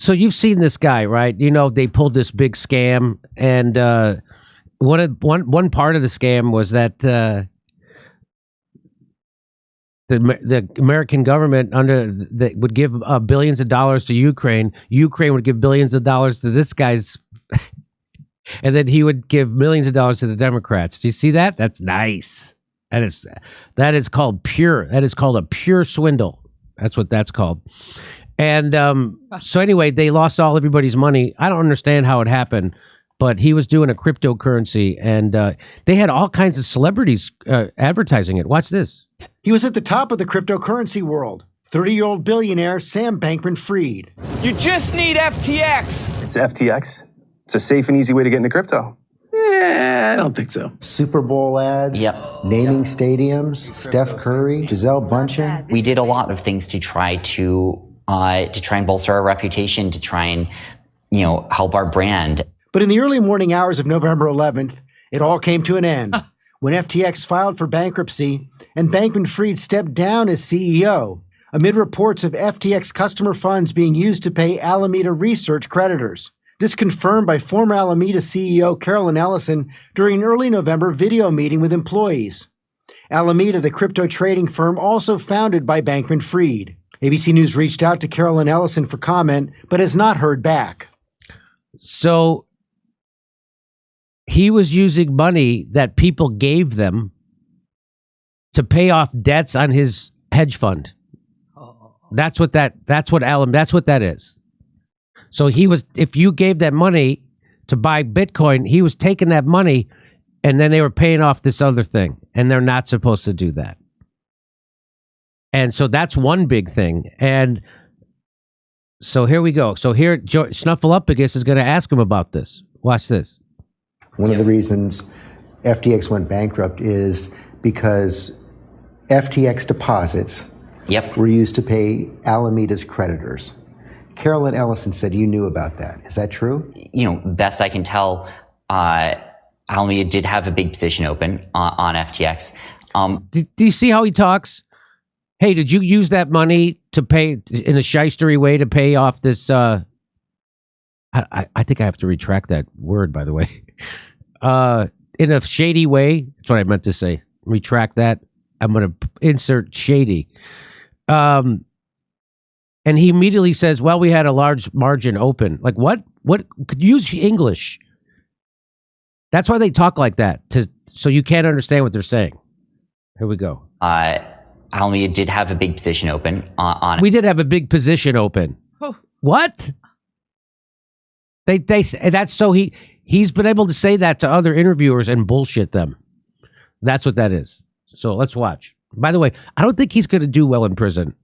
So you've seen this guy, right? You know, they pulled this big scam, and one part of the scam was that the American government would give billions of dollars to Ukraine. Ukraine would give billions of dollars to this guy's, and then he would give millions of dollars to the Democrats. Do you see that? That's nice. That is called a pure swindle. That's what that's called. And so anyway, they lost everybody's money. I don't understand how it happened, but he was doing a cryptocurrency, and they had all kinds of celebrities advertising it. Watch this. He was at the top of the cryptocurrency world. 30-year-old billionaire Sam Bankman-Fried. You just need FTX. It's FTX. It's a safe and easy way to get into crypto. I don't think so. Super Bowl ads, naming stadiums, Steph Curry, Giselle Bundchen. We did a lot of things to try and bolster our reputation, to try and, help our brand. But in the early morning hours of November 11th, it all came to an end when FTX filed for bankruptcy and Bankman-Fried stepped down as CEO amid reports of FTX customer funds being used to pay Alameda Research creditors. This confirmed by former Alameda CEO Carolyn Ellison during an early November video meeting with employees. Alameda, the crypto trading firm also founded by Bankman-Fried. ABC News reached out to Carolyn Ellison for comment, but has not heard back. So he was using money that people gave them to pay off debts on his hedge fund. That's what that is. So if you gave that money to buy Bitcoin, he was taking that money and then they were paying off this other thing, and they're not supposed to do that. And so that's one big thing. And so here we go. So here, Snuffleupagus is going to ask him about this. Watch this. One of the reasons FTX went bankrupt is because FTX deposits were used to pay Alameda's creditors. Carolyn Ellison said you knew about that. Is that true? Best I can tell, Alameda did have a big position open on FTX. Do you see how he talks? Hey, did you use that money to pay in a shystery way to pay off this? I think I have to retract that word, by the way. In a shady way. That's what I meant to say. Retract that. I'm going to insert shady. And he immediately says, well, we had a large margin open. Like what? What? Could use English. That's why they talk like that, so you can't understand what they're saying. Here we go. Alameda did have a big position open on. We did have a big position open. Oh. What? That's so he's been able to say that to other interviewers and bullshit them. That's what that is. So let's watch. By the way, I don't think he's going to do well in prison.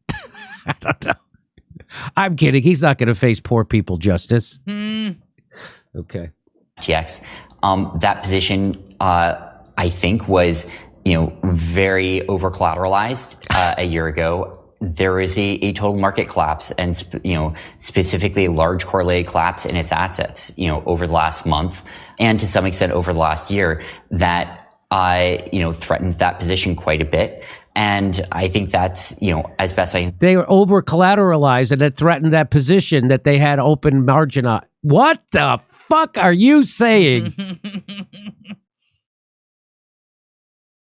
I don't know. I'm kidding. He's not going to face poor people justice. Okay. FTX. That position, I think, was very over collateralized a year ago. There was a total market collapse, and specifically a large correlated collapse in its assets, over the last month, and to some extent over the last year, that threatened that position quite a bit. And I think that's, as best I... They were over collateralized, and it threatened that position that they had open margin on. What the fuck are you saying?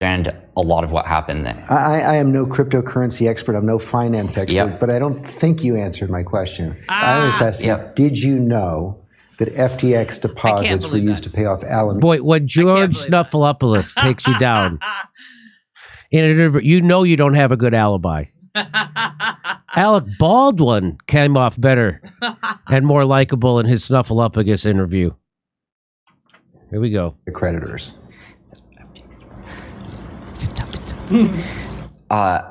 And a lot of what happened there. I am no cryptocurrency expert. I'm no finance expert, but I don't think you answered my question. I was asking, did you know that FTX deposits were used to pay off Alameda? Boy, when George Stephanopoulos takes you down in an interview, you don't have a good alibi. Alec Baldwin came off better and more likable in his Snuffleupagus interview. Here we go. The creditors. I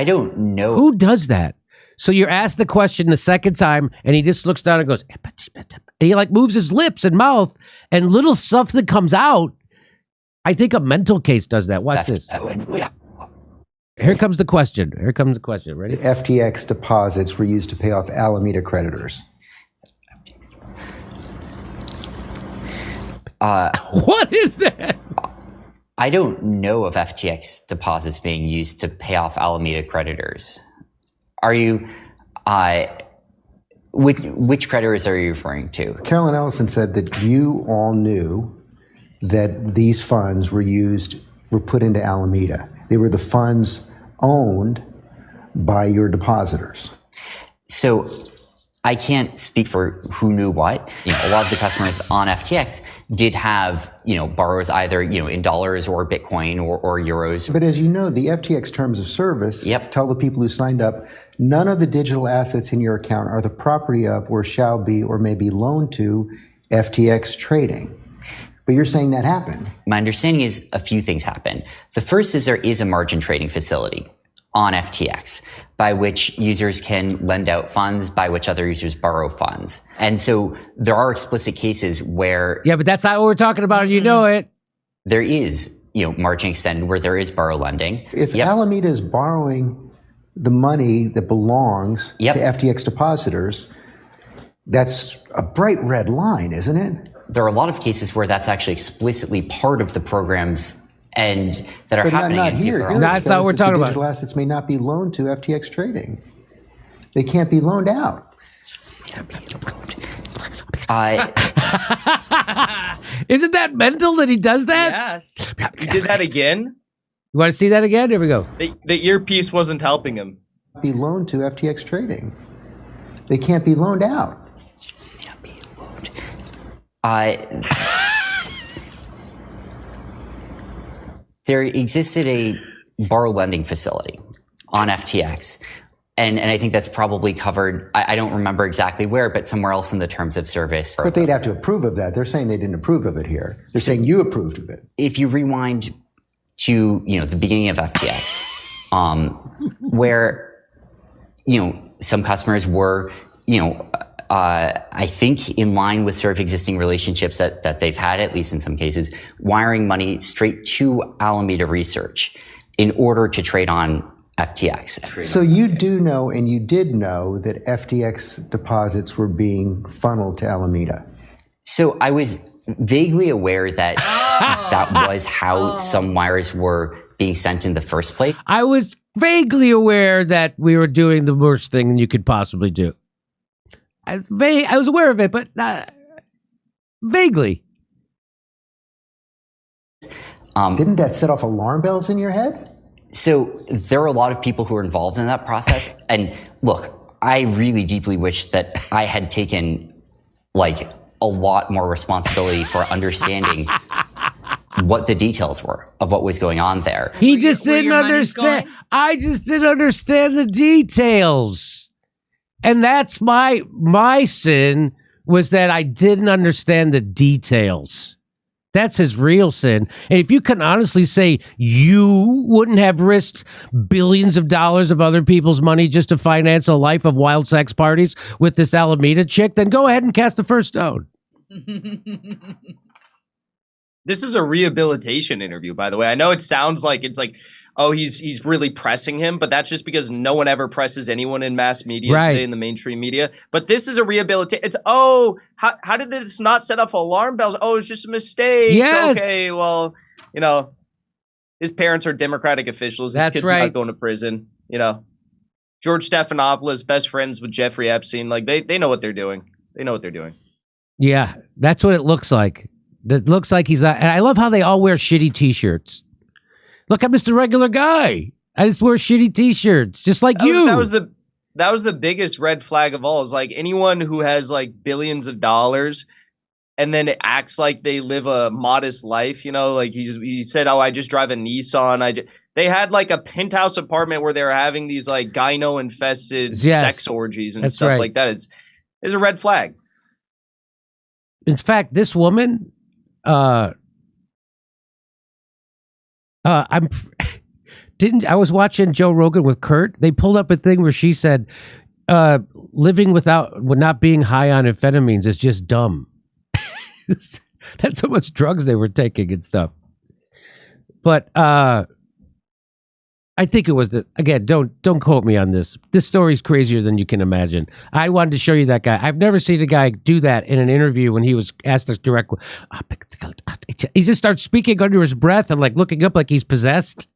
don't know. Who does that? So you're asked the question the second time, and he just looks down and goes, and he like moves his lips and mouth, and little stuff that comes out. I think a mental case does that. Watch this. Here comes the question. Ready? FTX deposits were used to pay off Alameda creditors. What is that? I don't know of FTX deposits being used to pay off Alameda creditors. Are you Which creditors are you referring to? Carolyn Ellison said that you all knew that these funds were put into Alameda. They were the funds owned by your depositors. So I can't speak for who knew what. A lot of the customers on FTX did have, borrows either, in dollars or Bitcoin or euros. But as you know, the FTX terms of service tell the people who signed up, none of the digital assets in your account are the property of or shall be or may be loaned to FTX trading. But you're saying that happened. My understanding is a few things happen. The first is there is a margin trading facility on FTX by which users can lend out funds, by which other users borrow funds. And so there are explicit cases where... Yeah, but that's not what we're talking about. You know it. There is, margin extended where there is borrow lending. If Alameda is borrowing the money that belongs to FTX depositors, that's a bright red line, isn't it? There are a lot of cases where that's actually explicitly part of the programs and that are happening. Not here. That's not what we're talking about. Digital assets may not be loaned to FTX trading. They can't be loaned out. Isn't that mental that he does that? Yes. You did that again? You want to see that again? Here we go. The earpiece wasn't helping him. Be loaned to FTX trading. They can't be loaned out. There existed a borrow lending facility on FTX. And I think that's probably covered, I don't remember exactly where, but somewhere else in the terms of service. But they'd have to approve of that. They're saying they didn't approve of it here. They're saying you approved of it. If you rewind to, the beginning of FTX, where, some customers were, I think in line with sort of existing relationships that they've had, at least in some cases, wiring money straight to Alameda Research in order to trade on FTX. So you do know, and you did know, that FTX deposits were being funneled to Alameda. So I was vaguely aware that that was how some wires were being sent in the first place. I was vaguely aware that we were doing the worst thing you could possibly do. I was aware of it, but not vaguely. Didn't that set off alarm bells in your head? So there are a lot of people who are involved in that process. And look, I really deeply wish that I had taken a lot more responsibility for understanding what the details were of what was going on there. He just didn't understand. I just didn't understand the details. And that's my sin, was that I didn't understand the details. That's his real sin. And if you can honestly say you wouldn't have risked billions of dollars of other people's money just to finance a life of wild sex parties with this Alameda chick, then go ahead and cast the first stone. This is a rehabilitation interview, by the way. I know it sounds like oh, he's really pressing him, but that's just because no one ever presses anyone in mass media today, in the mainstream media. But this is a rehabilitation. It's, how did this not set off alarm bells? Oh, it's just a mistake. Yes. Okay, well, his parents are Democratic officials. His kid's not going to prison. George Stephanopoulos, best friends with Jeffrey Epstein. They know what they're doing. They know what they're doing. Yeah, that's what it looks like. It looks like he's... And I love how they all wear shitty T-shirts. Look, I'm just a regular guy. I just wear shitty T-shirts, just like you. That was the biggest red flag of all. Is anyone who has billions of dollars and then it acts like they live a modest life. He said, "Oh, I just drive a Nissan." They had a penthouse apartment where they were having these gyno infested sex orgies and stuff like that. It's a red flag. In fact, this woman. I was watching Joe Rogan with Kurt. They pulled up a thing where she said, living not being high on amphetamines is just dumb. That's how much drugs they were taking and stuff. But I think it was again, don't quote me on this. This story's crazier than you can imagine. I wanted to show you that guy. I've never seen a guy do that in an interview when he was asked a direct. He just starts speaking under his breath and looking up like he's possessed.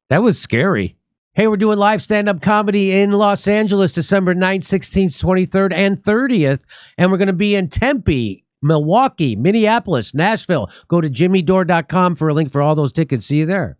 That was scary. Hey, we're doing live stand-up comedy in Los Angeles, December 9th, 16th, 23rd, and 30th. And we're going to be in Tempe, Milwaukee, Minneapolis, Nashville. Go to jimmydore.com for a link for all those tickets. See you there.